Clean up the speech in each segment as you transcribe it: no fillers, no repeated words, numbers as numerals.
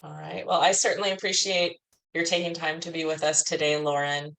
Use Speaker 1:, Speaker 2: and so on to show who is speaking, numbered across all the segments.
Speaker 1: All right. Well, I certainly appreciate your taking time to be with us today, Lauren.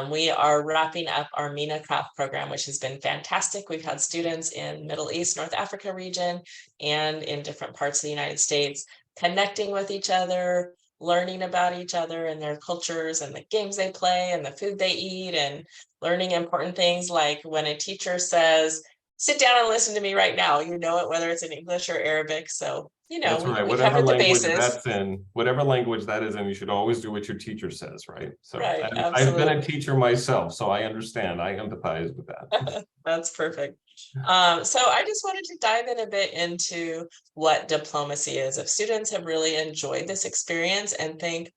Speaker 1: We are wrapping up our MENAcraft program, which has been fantastic. We've had students in Middle East, North Africa region, and in different parts of the United States connecting with each other, learning about each other and their cultures and the games they play and the food they eat, and learning important things like when a teacher says, sit down and listen to me right now, you know it, whether it's in English or Arabic. So,
Speaker 2: That's right.
Speaker 1: we
Speaker 2: Whatever
Speaker 1: covered the
Speaker 2: language
Speaker 1: bases.
Speaker 2: that's in, whatever language that is in, you should always do what your teacher says, right? So
Speaker 1: Right,
Speaker 2: I've been a
Speaker 1: absolutely.
Speaker 2: teacher myself, so I understand. I empathize with that.
Speaker 1: That's perfect. So I just wanted to dive in a bit into what diplomacy is. If students have really enjoyed this experience and think,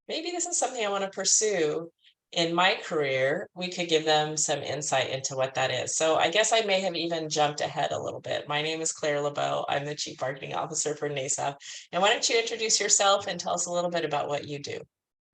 Speaker 1: maybe this is something I want to pursue in my career, we could give them some insight into what that is. So I guess I may have even jumped ahead a little bit. My name is Claire LeBeau. I'm the Chief Marketing Officer for NASEF. And why don't you introduce yourself and tell us a little bit about what you do?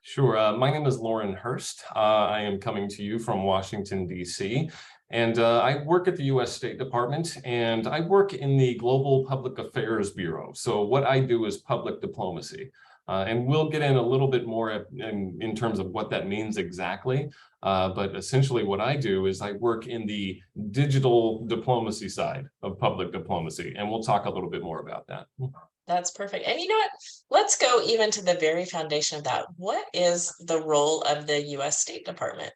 Speaker 2: Sure. My name is Loren Hurst. I am coming to you from Washington, D.C. And I work at the U.S. State Department, and I work in the Global Public Affairs Bureau. So what I do is public diplomacy. And we'll get in a little bit more in terms of what that means exactly. But essentially what I do is I work in the digital diplomacy side of public diplomacy, and we'll talk a little bit more about that.
Speaker 1: That's perfect. And you know what? Let's go even to the very foundation of that. What is the role of the US State Department?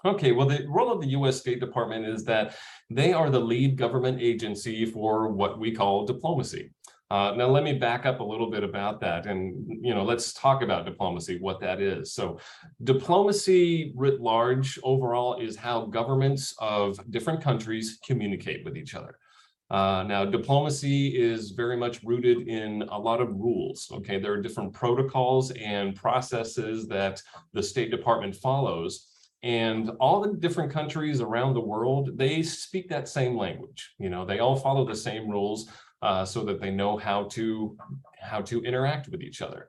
Speaker 2: Okay, well, the role of the U.S. State Department is that they are the lead government agency for what we call diplomacy. Now, let me back up a little bit about that, and let's talk about diplomacy, what that is. So, diplomacy writ large overall is how governments of different countries communicate with each other. Now, diplomacy is very much rooted in a lot of rules. Okay, there are different protocols and processes that the State Department follows. And all the different countries around the world, they speak that same language. They all follow the same rules so that they know how to interact with each other.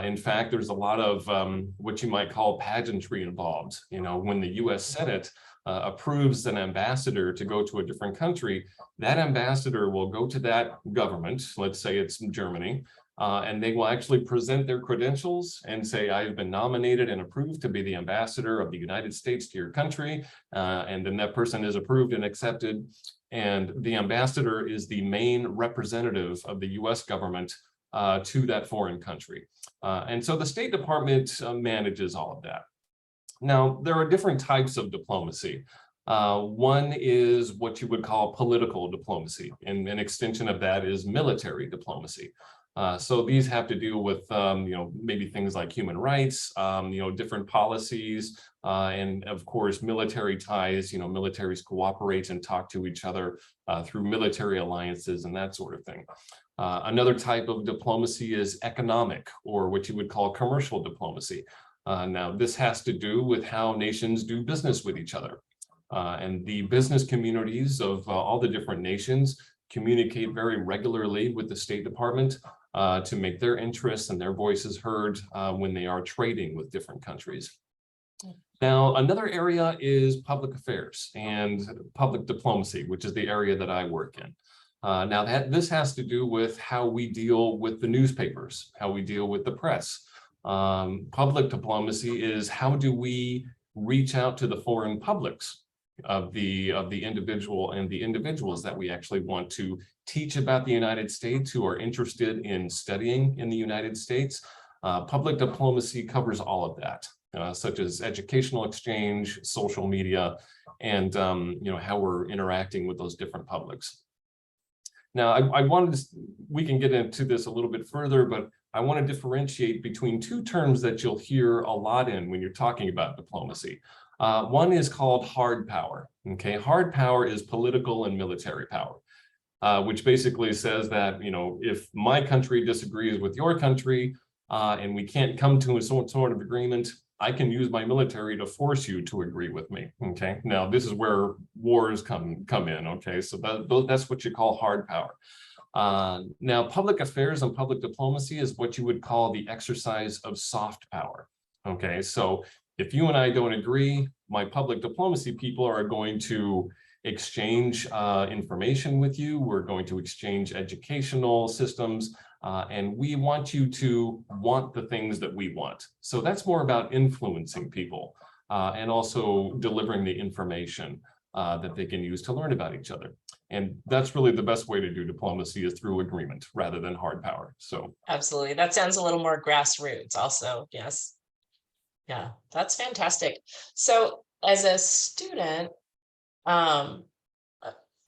Speaker 2: In fact, there's a lot of what you might call pageantry involved. When the U.S. Senate approves an ambassador to go to a different country, that ambassador will go to that government, let's say it's Germany, and they will actually present their credentials and say, I have been nominated and approved to be the ambassador of the United States to your country. And then that person is approved and accepted. And the ambassador is the main representative of the US government to that foreign country. And so the State Department manages all of that. Now, there are different types of diplomacy. One is what you would call political diplomacy, and an extension of that is military diplomacy. So these have to do with, maybe things like human rights, different policies, and of course, military ties. Militaries cooperate and talk to each other through military alliances and that sort of thing. Another type of diplomacy is economic, or what you would call commercial diplomacy. Now, this has to do with how nations do business with each other. And the business communities of all the different nations communicate very regularly with the State Department to make their interests and their voices heard when they are trading with different countries. Now, another area is public affairs and public diplomacy, which is the area that I work in. Now, this has to do with how we deal with the newspapers, how we deal with the press. Public diplomacy is how do we reach out to the foreign publics of the individual and the individuals that we actually want to teach about the United States, who are interested in studying in the United States. Public diplomacy covers all of that, such as educational exchange, social media, and how we're interacting with those different publics. Now, I wanted to, we can get into this a little bit further, but I want to differentiate between two terms that you'll hear a lot in when you're talking about diplomacy. One is called hard power. Okay, hard power is political and military power, which basically says that, if my country disagrees with your country and we can't come to some sort of agreement, I can use my military to force you to agree with me. Okay, now this is where wars come in. Okay, so that's what you call hard power. Now, public affairs and public diplomacy is what you would call the exercise of soft power. Okay, so if you and I don't agree, my public diplomacy people are going to exchange information with you. We're going to exchange educational systems, and we want you to want the things that we want. So that's more about influencing people and also delivering the information that they can use to learn about each other. And that's really the best way to do diplomacy, is through agreement rather than hard power. So
Speaker 1: absolutely. That sounds a little more grassroots also. Yes. Yeah, that's fantastic. So as a student, um,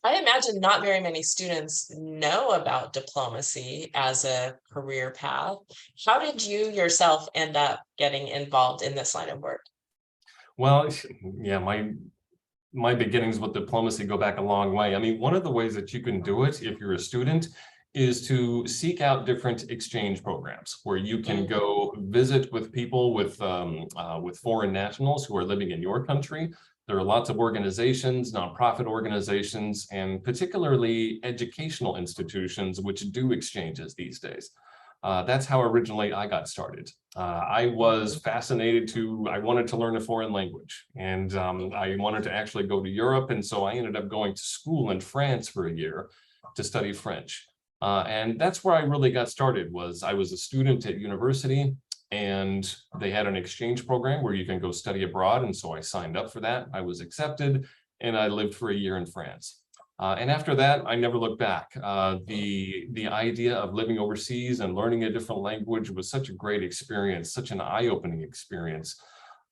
Speaker 1: I imagine not very many students know about diplomacy as a career path. How did you yourself end up getting involved in this line of work?
Speaker 2: well, yeah, my beginnings with diplomacy go back a long way. I mean, one of the ways that you can do it if you're a student is to seek out different exchange programs where you can go visit with people with foreign nationals who are living in your country. There are lots of organizations, nonprofit organizations, and particularly educational institutions which do exchanges these days. That's how originally I got started. I was fascinated I wanted to learn a foreign language, and I wanted to actually go to Europe. And so I ended up going to school in France for a year to study French. And that's where I really got started. I was a student at university, and they had an exchange program where you can go study abroad. And so I signed up for that. I was accepted, and I lived for a year in France. And after that, I never looked back. The idea of living overseas and learning a different language was such a great experience, such an eye-opening experience,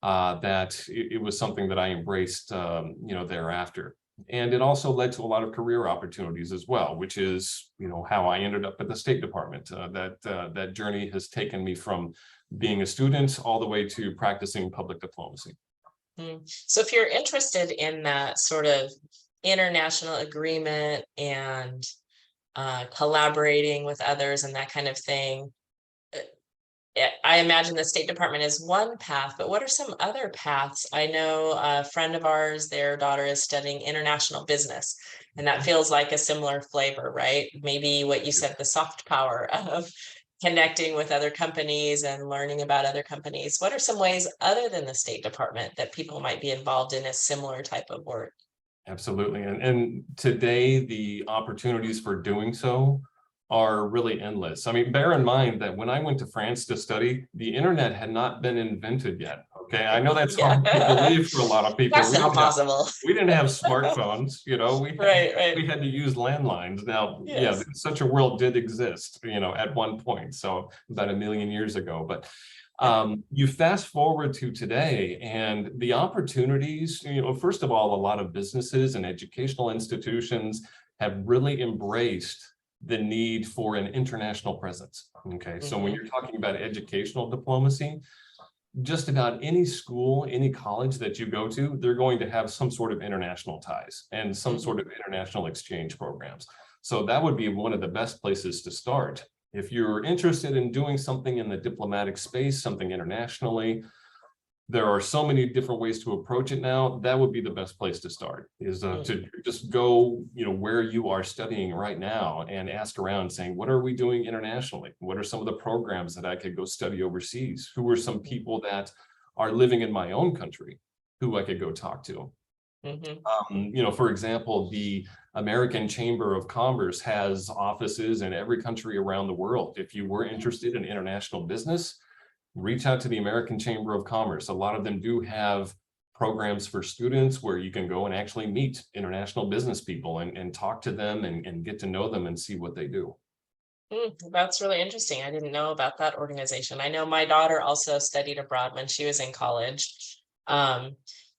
Speaker 2: that it was something that I embraced, thereafter. And it also led to a lot of career opportunities as well, which is, how I ended up at the State Department. That journey has taken me from being a student all the way to practicing public diplomacy.
Speaker 1: So if you're interested in that sort of international agreement and collaborating with others and that kind of thing, I imagine the State Department is one path, but what are some other paths? I know a friend of ours, their daughter is studying international business, and that feels like a similar flavor, right? Maybe what you said, the soft power of connecting with other companies and learning about other companies. What are some ways other than the State Department that people might be involved in a similar type of work?
Speaker 2: Absolutely. And today, the opportunities for doing so are really endless. I mean, bear in mind that when I went to France to study, the internet had not been invented yet. Okay. I know that's hard to believe for a lot of people.
Speaker 1: That's not possible.
Speaker 2: We didn't have smartphones,
Speaker 1: Right.
Speaker 2: we had to use landlines. Now, yeah,
Speaker 1: Yes.
Speaker 2: such a world did exist, at one point. So about 1 million years ago. But you fast forward to today, and the opportunities, first of all, a lot of businesses and educational institutions have really embraced the need for an international presence. Okay, so when you're talking about educational diplomacy, just about any school, any college that you go to, they're going to have some sort of international ties and some sort of international exchange programs. So that would be one of the best places to start. If you're interested in doing something in the diplomatic space, something internationally, there are so many different ways to approach it now. That would be the best place to start, is to just go, where you are studying right now and ask around saying, what are we doing internationally? What are some of the programs that I could go study overseas? Who are some people that are living in my own country who I could go talk to? For example, the American Chamber of Commerce has offices in every country around the world. If you were interested in international business, reach out to the American Chamber of Commerce. A lot of them do have programs for students where you can go and actually meet international business people and talk to them and get to know them and see what they do.
Speaker 1: That's really interesting. I didn't know about that organization. I know my daughter also studied abroad when she was in college.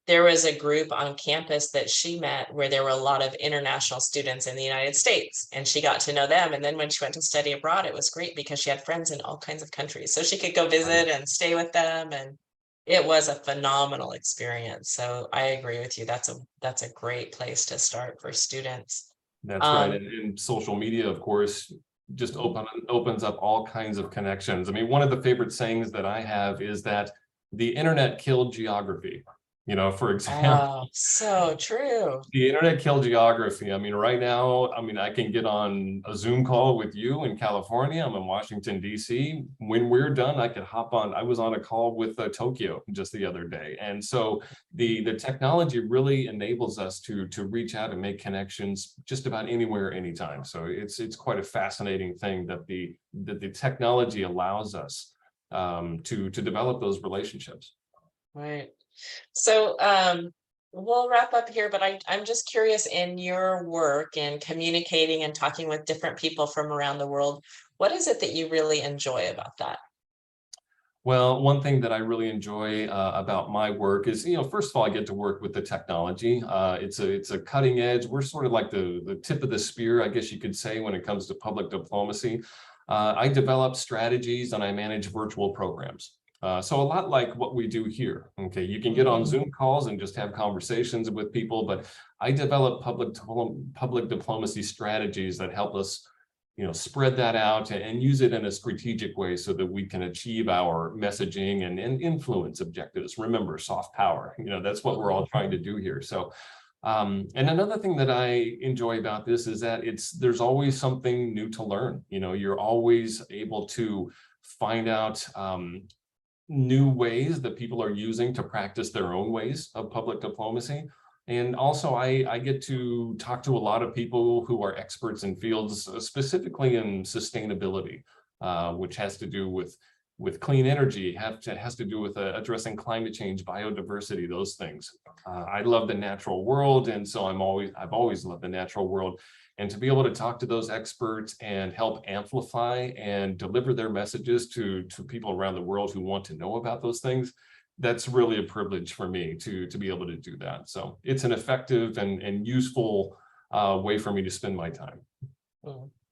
Speaker 1: There was a group on campus that she met where there were a lot of international students in the United States, and she got to know them. And then when she went to study abroad, it was great because she had friends in all kinds of countries. So she could go visit and stay with them. And it was a phenomenal experience. So I agree with you. That's a great place to start for students.
Speaker 2: That's right. And social media, of course, just opens up all kinds of connections. I mean, one of the favorite sayings that I have is that the internet killed geography. For example.
Speaker 1: Oh, so true.
Speaker 2: The internet killed geography. I mean, right now, I mean, I can get on a Zoom call with you in California. I'm in Washington, D.C. When we're done, I could hop on. I was on a call with Tokyo just the other day. And so the technology really enables us to reach out and make connections just about anywhere, anytime. So it's quite a fascinating thing that the technology allows us to develop those relationships.
Speaker 1: Right. So we'll wrap up here, but I'm just curious, in your work and communicating and talking with different people from around the world, what is it that you really enjoy about that?
Speaker 2: Well, one thing that I really enjoy about my work is, first of all, I get to work with the technology. It's a cutting edge. We're sort of like the tip of the spear, I guess you could say, when it comes to public diplomacy. I develop strategies and I manage virtual programs. So a lot like what we do here. Okay, you can get on Zoom calls and just have conversations with people, but I develop public diplomacy strategies that help us spread that out and use it in a strategic way so that we can achieve our messaging and influence objectives. Remember, soft power, that's what we're all trying to do here. So, and another thing that I enjoy about this is that there's always something new to learn. You're always able to find out new ways that people are using to practice their own ways of public diplomacy. And also, I get to talk to a lot of people who are experts in fields, specifically in sustainability, which has to do with clean energy, has to do with addressing climate change, biodiversity, those things. I love the natural world, and so I've always loved the natural world. And to be able to talk to those experts and help amplify and deliver their messages to people around the world who want to know about those things, that's really a privilege for me to be able to do that. So it's an effective and useful way for me to spend my time.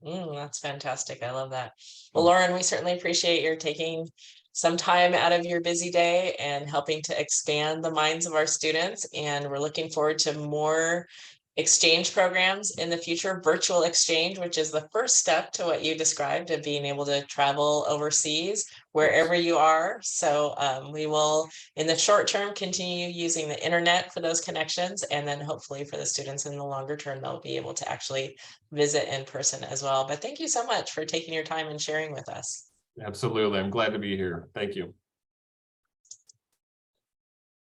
Speaker 1: That's fantastic. I love that. Well, Loren, we certainly appreciate your taking some time out of your busy day and helping to expand the minds of our students. And we're looking forward to more exchange programs in the future. Virtual exchange, which is the first step to what you described of being able to travel overseas wherever you are. So we will, in the short term, continue using the internet for those connections. And then hopefully for the students in the longer term, they'll be able to actually visit in person as well. But thank you so much for taking your time and sharing with us.
Speaker 2: Absolutely. I'm glad to be here. Thank you.